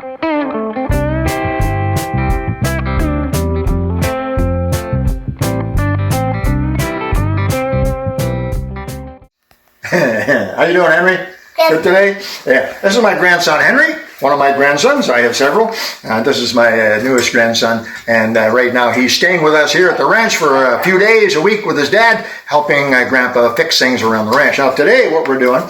How you doing, Henry? Good today? Yeah. This is my grandson, Henry. One of my grandsons. I have several. This is my newest grandson. And right now he's staying with us here at the ranch for a few days, a week with his dad, helping Grandpa fix things around the ranch. Now today what we're doing,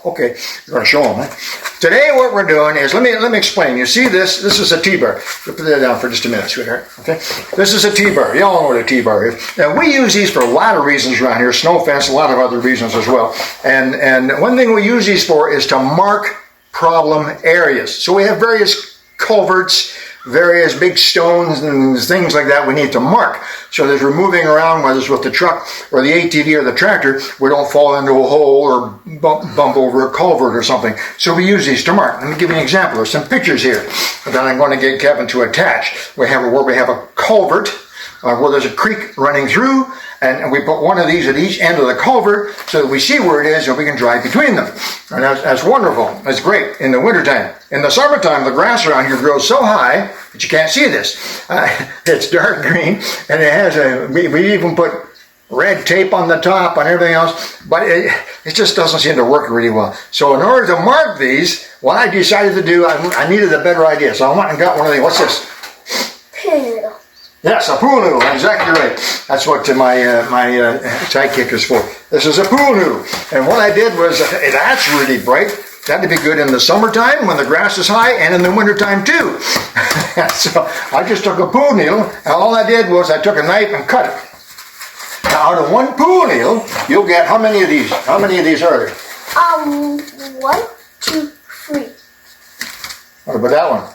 okay, you're going to show him, huh? Today what we're doing is, let me explain. You see this? This is a T-bar. Put that down for just a minute, sweetheart. Okay? This is a T-bar. You all know what a T-bar is. Now we use these for a lot of reasons around here. Snow fence, a lot of other reasons as well. And one thing we use these for is to mark problem areas. So we have various culverts, various big stones and things like that we need to mark. So as we're moving around, whether it's with the truck or the ATV or the tractor, we don't fall into a hole or bump over a culvert or something. So we use these to mark. Let me give you an example. There's some pictures here that I'm going to get Kevin to attach. We have where we have a culvert where there's a creek running through, and we put one of these at each end of the culvert so that we see where it is and we can drive between them. And that's wonderful. That's great in the wintertime. In the summertime, the grass around here grows so high that you can't see this. It's dark green, and it has we even put red tape on the top and everything else, but it just doesn't seem to work really well. So in order to mark these, what I decided to do, I needed a better idea. So I went and got one of these. What's this? Pool. Yes, a pool noodle, exactly right. That's what my tie kick is for. This is a pool noodle. And what I did was, that's really bright. That'd be good in the summertime when the grass is high, and in the wintertime too. So I just took a pool needle, and all I did was I took a knife and cut it. Now out of one pool needle, you'll get how many of these? How many of these are there? 1, 2, 3. What about that one?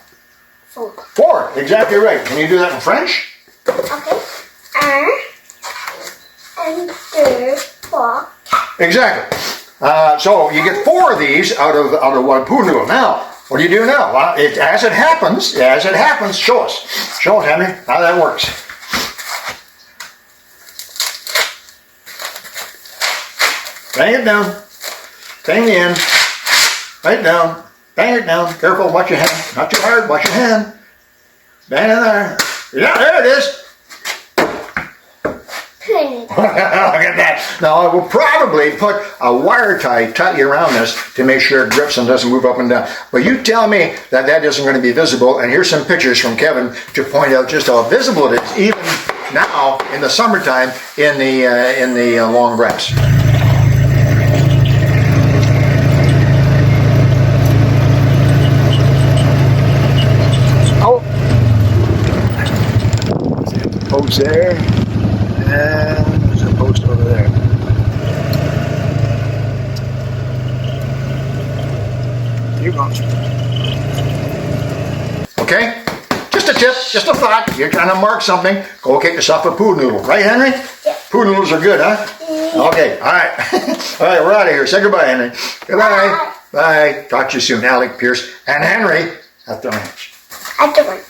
4. 4, exactly right. Can you do that in French? Okay. 1, 2, 4. Exactly. So you get 4 of these out of one pool noodle. Now, what do you do now? Well, as it happens, show us. Show us, Henry, how that works. Bang it down. Bang the end. Right down. Bang it down. Careful, watch your hand. Not too hard, watch your hand. Bang it there. Yeah, there it is. Look at that. Now I will probably put a wire tie tightly around this to make sure it grips and doesn't move up and down. But you tell me that that isn't going to be visible, and here's some pictures from Kevin to point out just how visible it is, even now in the summertime in the long grass. Oh, post there. And there's a post over there. You go. Okay? Just a tip, just a thought. You're trying to mark something. Go get yourself a pool noodle. Right, Henry? Yeah. Pool noodles are good, huh? Yeah. Okay, all right. All right, we're out of here. Say goodbye, Henry. Goodbye. Bye. Talk to you soon. Alec, Peirce, and Henry at the ranch. At the ranch.